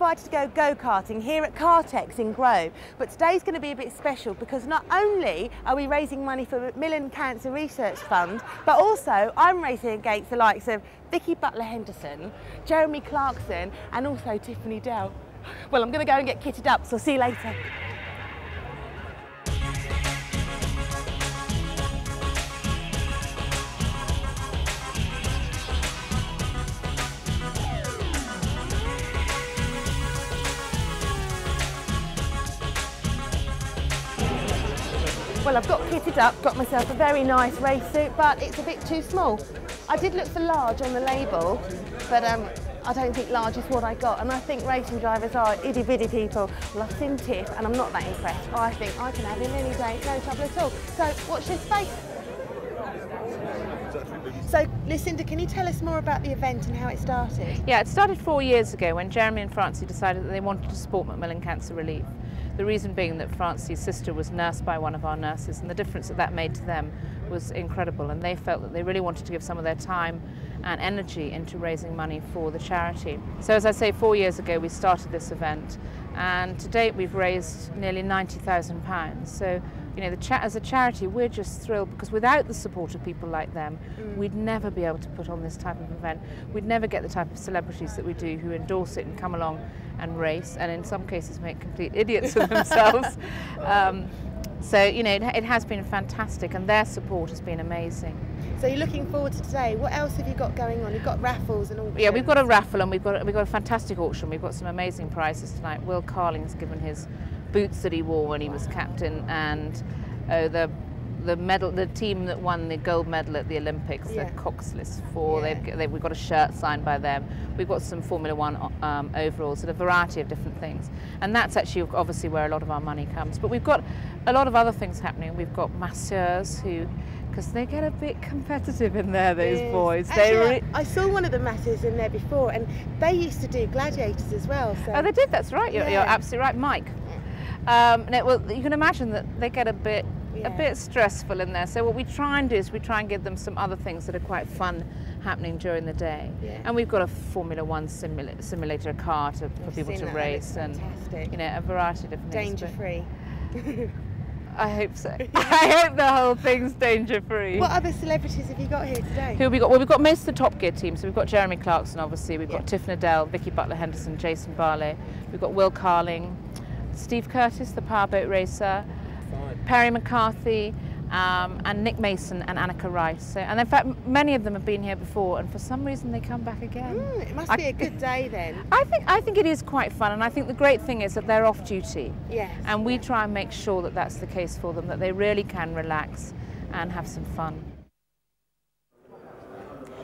invited to go go-karting here at Cartex in Grove, but today's going to be a bit special because not only are we raising money for Macmillan Cancer Research Fund, but also I'm racing against the likes of Vicky Butler-Henderson, Jeremy Clarkson and also Tiffany Dell. Well, I'm going to go and get kitted up, so I'll see you later. Well, I've got kitted up, got myself a very nice race suit, but it's a bit too small. I did look for large on the label, but I don't think large is what I got, and I think racing drivers are itty-bitty people. Well, I've seen Tiff, and I'm not that impressed. I think I can have him any day, no trouble at all. So, watch this space. So, Lucinda, can you tell us more about the event and how it started? Yeah, it started 4 years ago when Jeremy and Francie decided that they wanted to support Macmillan Cancer Relief. The reason being that Francie's sister was nursed by one of our nurses, and the difference that that made to them was incredible, and they felt that they really wanted to give some of their time and energy into raising money for the charity. So as I say, 4 years ago we started this event, and to date we've raised nearly £90,000. So, you know, as a charity, we're just thrilled because without the support of people like them, we'd never be able to put on this type of event. We'd never get the type of celebrities that we do who endorse it and come along and race, and in some cases make complete idiots of themselves. So, you know, it has been fantastic, and their support has been amazing. So you're looking forward to today. What else have you got going on? You've got raffles and all. Yeah, we've got a raffle, and we've got a fantastic auction. We've got some amazing prizes tonight. Will Carling's given his boots that he wore when he was captain, and the team that won the gold medal at the Olympics, the Coxless 4, we've got a shirt signed by them. We've got some Formula One overalls and a variety of different things, and that's actually obviously where a lot of our money comes. But we've got a lot of other things happening. We've got masseurs who, because they get a bit competitive in there, those boys. Actually, I saw one of the masseurs in there before, and they used to do gladiators as well. So. Oh, they did, that's right, you're absolutely right, Mike. Well, you can imagine that they get a bit stressful in there. So what we try and do is we try and give them some other things that are quite fun happening during the day. Yeah. And we've got a Formula One simulator, a car for people to race, and you know, a variety of different things. Danger-free. I hope so. I hope the whole thing's danger-free. What other celebrities have you got here today? Who have we got? Well, we've got most of the Top Gear team. So we've got Jeremy Clarkson, obviously. We've got Tiffany Dell, Vicky Butler-Henderson, Jason Barley. We've got Will Carling, Steve Curtis, the powerboat racer, Perry McCarthy, and Nick Mason and Annika Rice. So, and in fact, many of them have been here before, and for some reason they come back again. It must be a good day then. I think it is quite fun, and I think the great thing is that they're off duty. Yes. And we try and make sure that that's the case for them, that they really can relax and have some fun.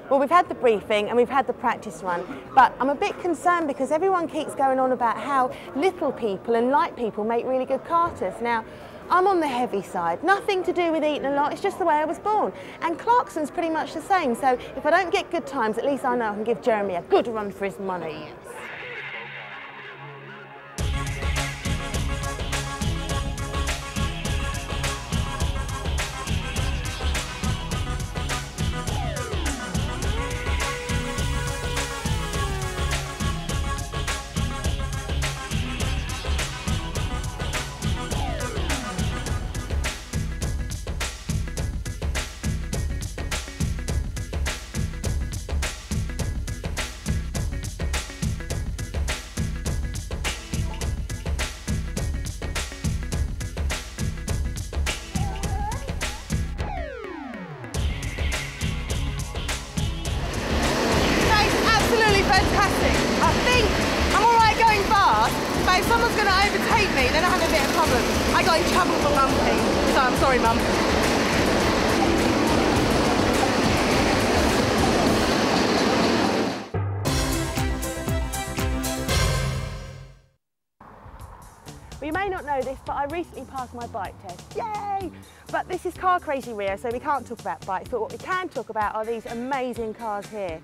Well, we've had the briefing and we've had the practice run, but I'm a bit concerned because everyone keeps going on about how little people and light people make really good karters. Now, I'm on the heavy side, nothing to do with eating a lot, it's just the way I was born. And Clarkson's pretty much the same, so if I don't get good times, at least I know I can give Jeremy a good run for his money. Fantastic. I think I'm all right going fast, but if someone's going to overtake me, then I have a bit of a problem. I got in trouble for lumping, so I'm sorry, Mum. Well, you may not know this, but I recently passed my bike test. Yay! But this is Car Crazy Rio, so we can't talk about bikes, but what we can talk about are these amazing cars here.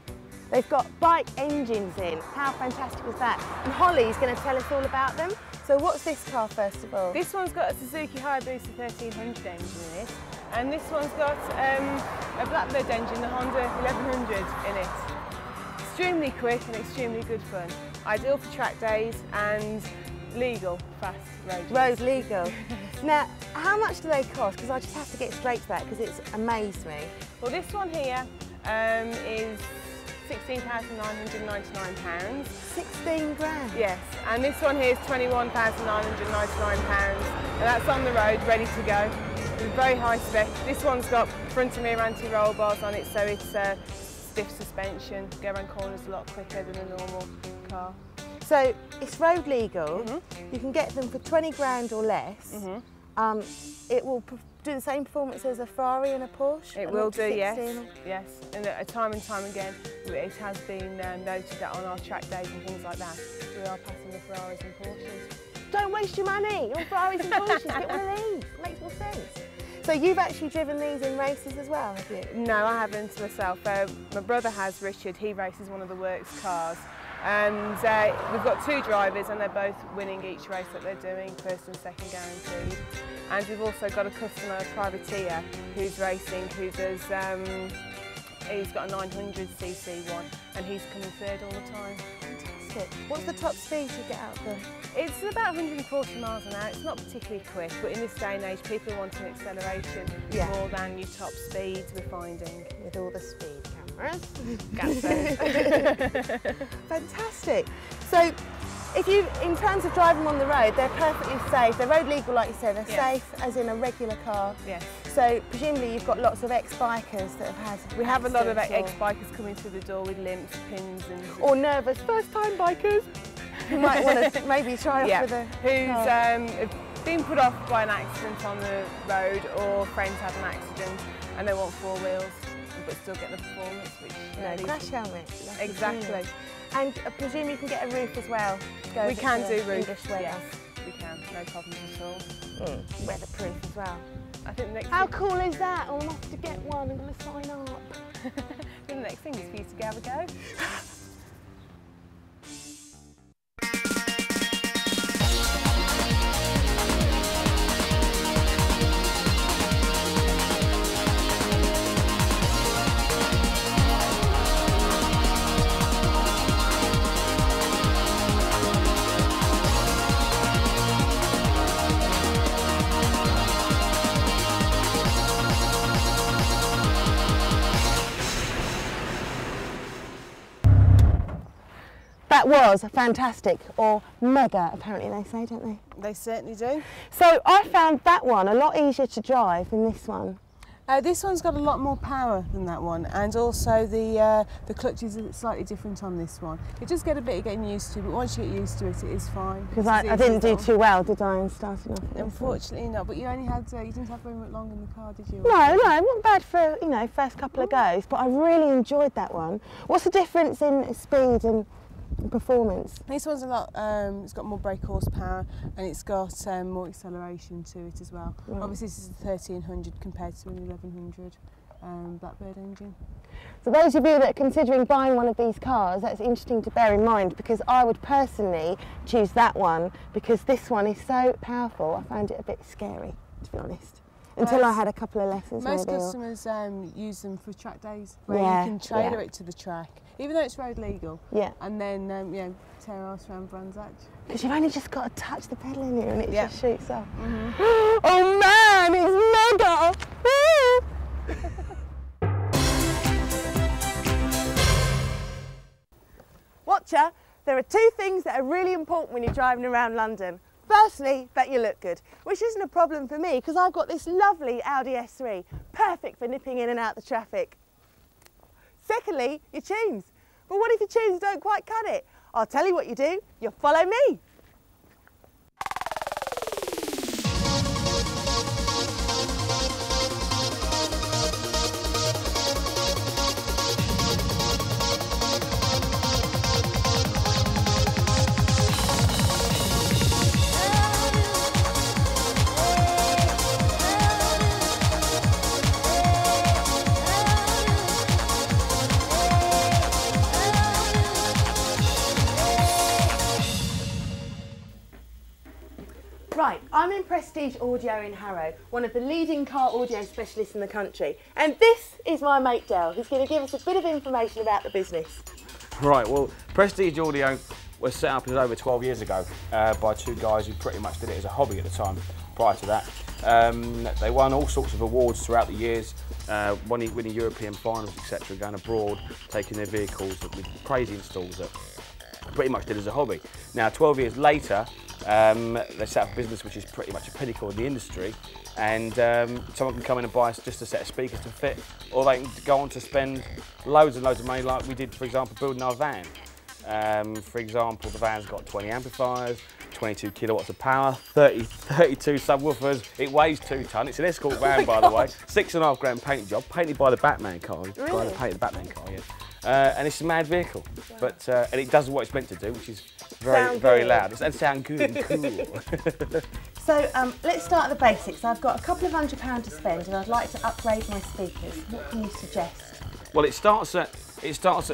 They've got bike engines in. How fantastic is that? And Holly's going to tell us all about them. So what's this car first of all? This one's got a Suzuki Hayabusa 1300 engine in it, and this one's got a Blackbird engine, the Honda 1100 in it. Extremely quick and extremely good fun. ideal for track days and legal, fast road. Road legal. Now, how much do they cost? Because I just have to get straight to that because it's amazed me. Well, this one here is £16,999. 16 grand? Yes, and this one here is £21,999, and that's on the road, ready to go. It's very high spec. This one's got front and rear anti-roll bars on it, so it's stiff suspension, go around corners a lot quicker than a normal car. So it's road legal. You can get them for 20 grand or less. It will do the same performance as a Ferrari and a Porsche? It will do, yes. Yes, and time again, it has been noted that on our track days and things like that, we are passing the Ferraris and Porsches. Don't waste your money on Ferraris and Porsches, get one of these, makes more sense. So you've actually driven these in races as well, have you? No, I haven't myself. My brother has, Richard, he races one of the works cars. And we've got two drivers and they're both winning each race that they're doing, first and second guaranteed. And we've also got a customer, a privateer, who's racing, who does, he's got a 900cc one and he's coming third all the time. Fantastic. What's the top speed you get out there? It's about 140 miles an hour. It's not particularly quick, but in this day and age, people are wanting acceleration more than your top speeds we're finding. With all the speed cameras. Fantastic. So, if you, in terms of driving them on the road, they're perfectly safe. They're road legal, like you said. They're safe as in a regular car. Yes. So presumably you've got lots of ex-bikers that have had. We have a lot of ex-bikers coming through the door with limps, pins, and. Or nervous first-time bikers. You might want to maybe try off with a. Who's been put off by an accident on the road, or friends had an accident and they want four wheels, but still get the performance, which crash helmet. Exactly. And I presume you can get a roof as well. We can do roof. Yes, we can. No problems at all. Weatherproof as well. I think the next. How cool is that? I'm off to get one. I'm going to sign up. The next thing is for you to have a go. That was fantastic, or mega, apparently they say, don't they? They certainly do. So I found that one a lot easier to drive than this one. This one's got a lot more power than that one, and also the clutch is slightly different on this one. You just get a bit of getting used to, but once you get used to it, it is fine. Because I didn't do too well, did I, in starting off? Unfortunately not, but you only had, you didn't have very much long in the car, did you? No, not bad for, first couple of goes, but I really enjoyed that one. What's the difference in speed and performance? This one's a lot, it's got more brake horsepower and it's got more acceleration to it as well. Right. Obviously this is a 1300 compared to an 1100 Blackbird engine. So those of you that are considering buying one of these cars, that's interesting to bear in mind, because I would personally choose that one because this one is so powerful. I found it a bit scary, to be honest. Until I had a couple of lessons. Most customers use them for track days where you can trailer it to the track, even though it's road legal. Yeah. And then tear arse around Brands Hatch. Because you've only just got to touch the pedal in here and it just shoots off. Oh man, it's mega! Watcher, there are two things that are really important when you're driving around London. Firstly, that you look good, which isn't a problem for me because I've got this lovely Audi S3, perfect for nipping in and out the traffic. Secondly, your tunes. But what if your tunes don't quite cut it? I'll tell you what you do, you follow me. Right, I'm in Prestige Audio in Harrow, one of the leading car audio specialists in the country. And this is my mate Dale, who's going to give us a bit of information about the business. Right, well, Prestige Audio was set up over 12 years ago by two guys who pretty much did it as a hobby at the time. Prior to that, they won all sorts of awards throughout the years, winning European finals, etc., going abroad, taking their vehicles with crazy installs that pretty much did as a hobby. Now, 12 years later, they set up a business which is pretty much a pinnacle in the industry, and someone can come in and buy just a set of speakers to fit, or they can go on to spend loads and loads of money, like we did, for example, building our van. For example, the van's got 20 amplifiers, 22 kilowatts of power, 32 subwoofers. It weighs 2 tonnes. It's an escort van, by the way. £6.5 grand paint job, painted by the Batman car. Really? The guy that painted the Batman car, yeah. And it's a mad vehicle, but and it does what it's meant to do, which is very loud. And sound good and cool. So let's start at the basics. I've got a couple of £100 to spend, and I'd like to upgrade my speakers. What can you suggest? Well, it starts at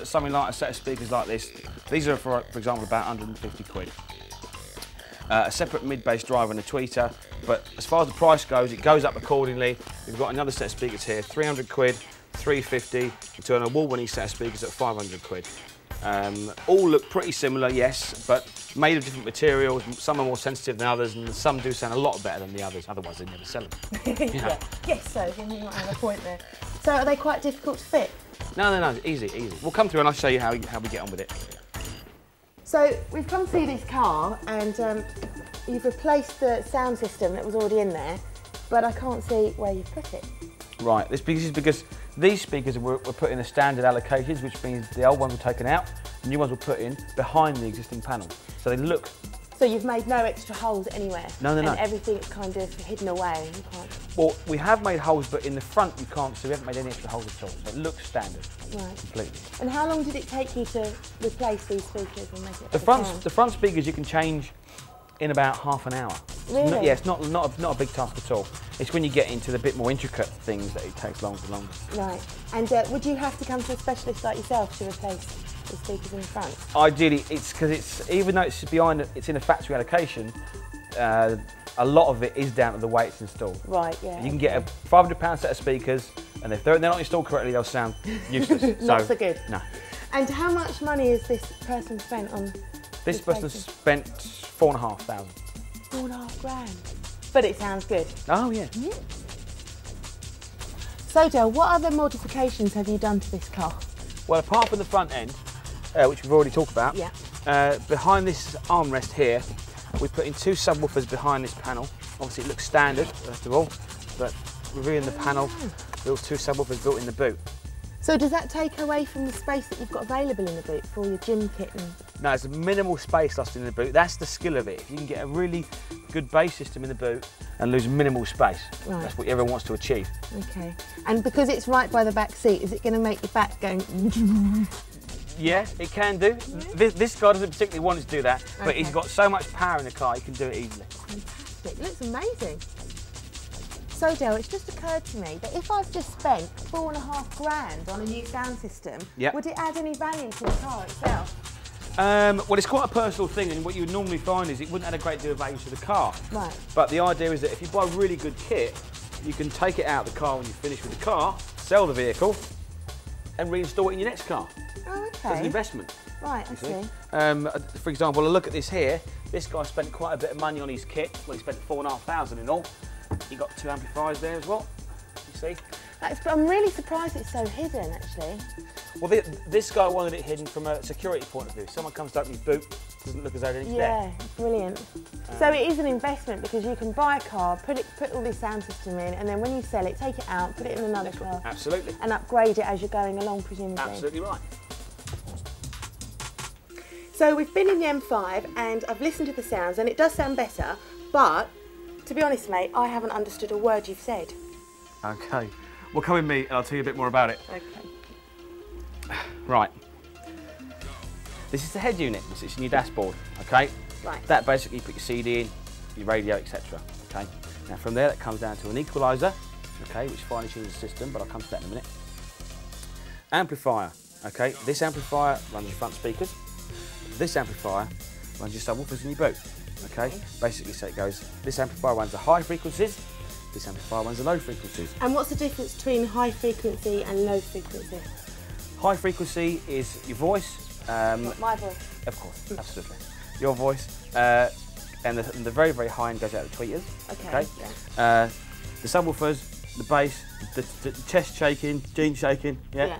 something like a set of speakers like this. These are, for example, about 150 quid. A separate mid-bass driver and a tweeter, but as far as the price goes, it goes up accordingly. We've got another set of speakers here, 300 quid, 350, to an award-winning set of speakers at 500 quid. All look pretty similar, yes, but made of different materials. Some are more sensitive than others, and some do sound a lot better than the others, otherwise they'd never sell them. Yeah. Yes, so you might have a point there. So are they quite difficult to fit? No, easy. We'll come through and I'll show you how we get on with it. So we've come through this car, and you've replaced the sound system that was already in there, but I can't see where you've put it. Right, this is because these speakers were put in the standard allocations, which means the old ones were taken out, the new ones were put in behind the existing panel. So they look... So you've made no extra holes anywhere? No. And everything's kind of hidden away? You can't... Well, we have made holes, but in the front you can't, so we haven't made any extra holes at all. So it looks standard, right, completely. And how long did it take you to replace these speakers and make it the front speakers you can change in about half an hour. Really? It's not a big task at all. It's when you get into the bit more intricate things that it takes longer. Right. And would you have to come to a specialist like yourself to replace the speakers in the front? Ideally, it's because even though it's in a factory allocation, a lot of it is down to the way it's installed. Right. Yeah. You can get a £500 set of speakers, and if they're not installed correctly, they'll sound useless. Not so good. No. And how much money has this person spent on? This person spent £4,500. £4.5 grand. But it sounds good. Oh yeah. So Del, what other modifications have you done to this car? Well, apart from the front end, which we've already talked about, behind this armrest here, we've put in 2 subwoofers behind this panel. Obviously it looks standard, first of all, but reviewing the panel, those 2 subwoofers built in the boot. So does that take away from the space that you've got available in the boot for all your gym kit? No, it's a minimal space lost in the boot. That's the skill of it. If you can get a really good bass system in the boot and lose minimal space, that's what everyone wants to achieve. Okay. And because it's right by the back seat, is it going to make the back go... Yeah, it can do. Yeah. This guy doesn't particularly want it to do that, but he's got so much power in the car, he can do it easily. Fantastic. It looks amazing. So Del, it's just occurred to me that if I've just spent £4.5 grand on a new sound system, would it add any value to the car itself? Well, it's quite a personal thing, and what you would normally find is it wouldn't add a great deal of value to the car. Right. But the idea is that if you buy really good kit, you can take it out of the car when you finish with the car, sell the vehicle, and reinstall it in your next car. Oh, okay. So it's an investment. Right, I see. For example, a look at this here. This guy spent quite a bit of money on his kit. Well, he spent £4,500 in all. He got 2 amplifiers there as well. You see? I'm really surprised it's so hidden, actually. Well, this guy wanted it hidden from a security point of view. If someone comes to open his boot, it doesn't look as though anything's there. Yeah, brilliant. So it is an investment because you can buy a car, put all this sound system in, and then when you sell it, take it out, put it in another car. Absolutely. And upgrade it as you're going along, presumably. Absolutely right. So we've been in the M5 and I've listened to the sounds and it does sound better, but to be honest, mate, I haven't understood a word you've said. Okay. Well, come with me and I'll tell you a bit more about it. Okay. Right. This is the head unit. This is in your dashboard, okay? Right. That basically you put your CD in, your radio, etc. Okay. Now from there, that comes down to an equaliser, okay, which finely tunes the system, but I'll come to that in a minute. Amplifier, okay. This amplifier runs your front speakers. This amplifier runs your subwoofers in your boot, okay? Basically, so it goes, this amplifier runs the high frequencies, this amplifier runs the low frequencies. And what's the difference between high frequency and low frequency? High frequency is your voice, My voice. Of course, absolutely. Your voice. And the very, very high end goes out of the tweeters. Okay. Yeah. The subwoofers, the bass, the chest shaking, jean shaking. Yeah.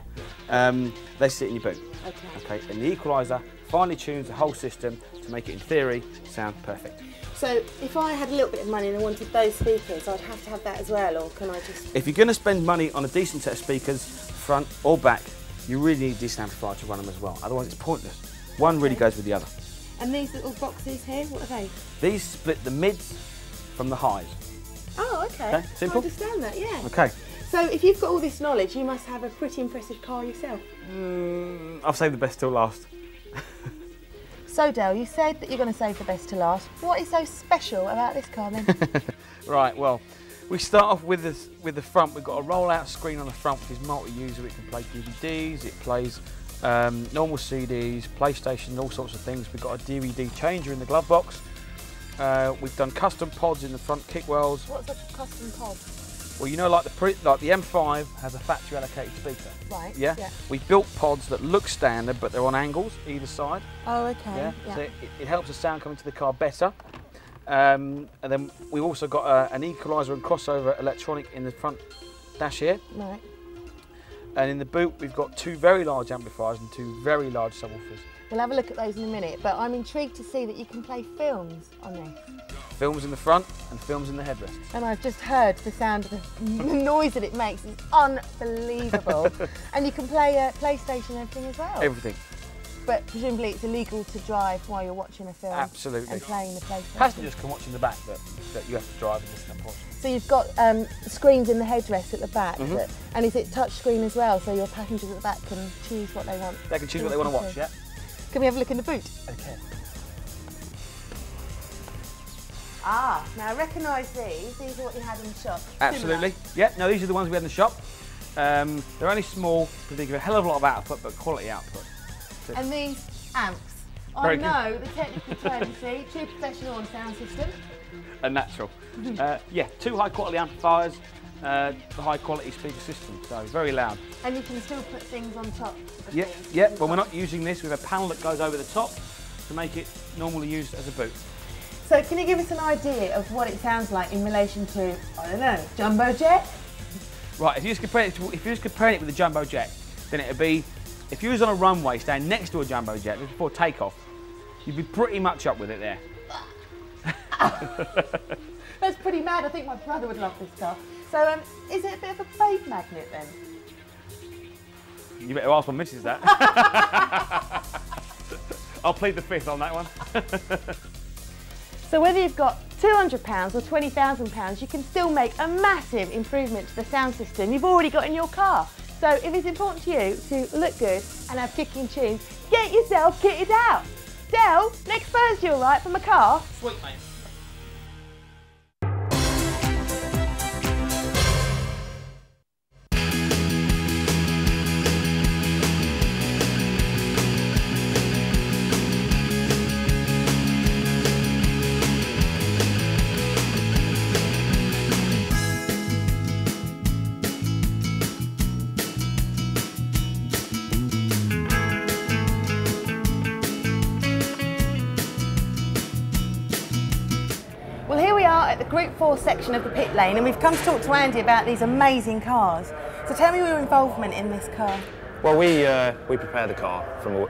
They sit in your boot. Okay. Okay. And the equaliser finely tunes the whole system to make it, in theory, sound perfect. So if I had a little bit of money and I wanted those speakers, I'd have to have that as well, or can I just... If you're going to spend money on a decent set of speakers, front or back, you really need a decent amplifier to run them as well. Otherwise it's pointless. One really goes with the other. And these little boxes here, what are they? These split the mids from the highs. Oh, okay. Simple? I understand that, yeah. Okay. So if you've got all this knowledge, you must have a pretty impressive car yourself. I'll save the best till last. So Dale, you said that you're going to save the best to last. What is so special about this car then? Right, well, we start off with the front. We've got a roll-out screen on the front, which is multi-user. It can play DVDs, it plays normal CDs, PlayStation, all sorts of things. We've got a DVD changer in the glove box. We've done custom pods in the front kickwells. What's a custom pod? Well, you know, like the M5 has a factory allocated speaker. Right. Yeah. We built pods that look standard, but they're on angles either side. Oh, okay. Yeah. So it helps the sound come into the car better. And then we've also got an equaliser and crossover electronic in the front dash here. Right. And in the boot, we've got two very large amplifiers and two very large subwoofers. We'll have a look at those in a minute, but I'm intrigued to see that you can play films on this. Films in the front and films in the headrests. And I've just heard the sound of the noise that it makes. It's unbelievable. And you can play PlayStation and everything as well. Everything. But presumably it's illegal to drive while you're watching a film. Absolutely. And playing the PlayStation. Passengers can watch in the back, but you have to drive and listen to unfortunately. So you've got screens in the headrest at the back, and is it touch screen as well? So your passengers at the back can choose what they want. They can choose what they want to watch, yeah. Can we have a look in the boot? Okay. Ah, now I recognise these. These are what you had in the shop. Absolutely. Similar. Yeah, no, these are the ones we had in the shop. They're only small, but they give a hell of a lot of output, but quality output. So and these amps. I know the technical term, you see, true professional on sound system. A natural. Yeah, two high quality amplifiers, high quality speaker system, so very loud. And you can still put things on top. Yeah, yeah. When we're not using this, we have a panel that goes over the top to make it normally used as a boot. So can you give us an idea of what it sounds like in relation to, I don't know, jumbo jet? Right, if you're just comparing it with the jumbo jet, then it'd be, if you was on a runway standing next to a jumbo jet just before takeoff, you'd be pretty much up with it there. That's pretty mad. I think my brother would love this car. So is it a bit of a babe magnet then? You better ask my missus that. I'll plead the fifth on that one. So whether you've got £200 or £20,000, you can still make a massive improvement to the sound system you've already got in your car. So if it's important to you to look good and have kicking tunes, get yourself kitted out. Del, next Thursday all right from a car? Sweet, mate. At the Group 4 section of the pit lane, and we've come to talk to Andy about these amazing cars. So tell me your involvement in this car. Well, we prepare the car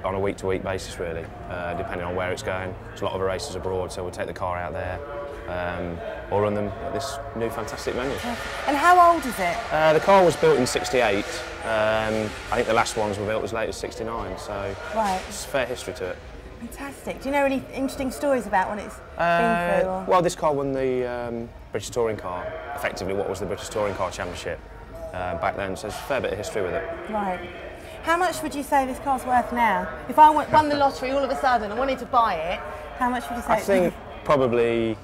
on a week-to-week basis, really, depending on where it's going. There's a lot of races abroad, so we'll take the car out there or run them at this new fantastic venue. And how old is it? The car was built in '68. I think the last ones were built as late as '69, so it's fair history to it. Fantastic. Do you know any interesting stories about when it's been through? Or? Well, this car won the British Touring Car, effectively what was the British Touring Car Championship back then, so there's a fair bit of history with it. Right. How much would you say this car's worth now? If I won the lottery all of a sudden and wanted to buy it, how much would you say? I think probably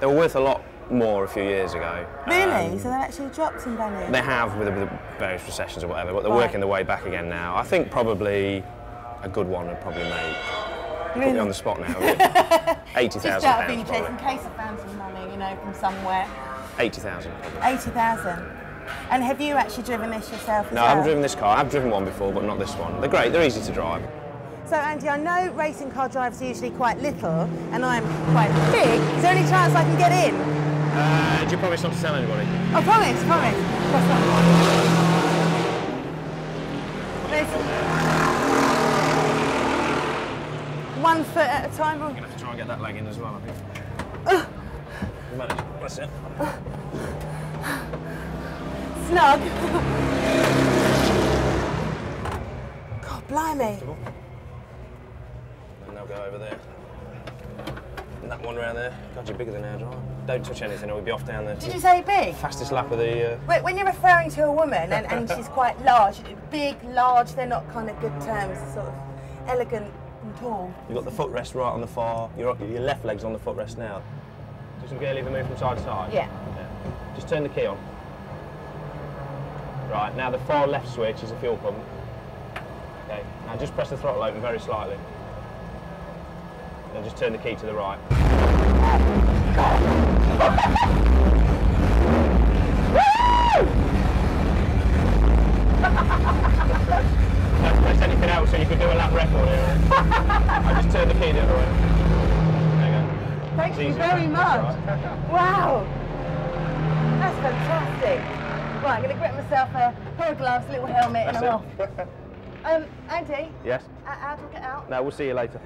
they were worth a lot more a few years ago. Really? So they've actually dropped in value? They have with the various recessions or whatever, but they're working their way back again now. I think probably a good one would probably make. Put me on the spot now. £80,000. Just out of interest, in case I found some money, you know, from somewhere. 80,000. 80,000. And have you actually driven this yourself as No, well? I haven't driven this car. I've driven one before, but not this one. They're great, they're easy to drive. So Andy, I know racing car drivers are usually quite little, and I'm quite big. Is there any chance I can get in? Do you promise not to tell anybody? Oh, promise. What's that? 1 foot at a time. I'm going to have to try and get that leg in as well, I think. You managed. That's it. Snug. God, blimey. And they'll go over there. And that one round there. God, you're bigger than our driver. Don't touch anything or we'll be off down there. Did you say big? Fastest lap of the... Wait, when you're referring to a woman and she's quite large, big, large, they're not kind of good terms, sort of elegant and tall. You've got the footrest right on the far... Your left leg's on the footrest now. Just going to leave it move from side to side? Yeah. Just turn the key on. Right, now the far left switch is a fuel pump. Okay, now just press the throttle open very slightly. Then just turn the key to the right. Don't press anything else so you could do a lap record here. I just turned the key the other way. There you go. Thank you very much. Wow. That's fantastic. Right, I'm going to grab myself a pair of gloves, a little helmet, and I'm off. Andy? Yes? How do I get out? No, we'll see you later.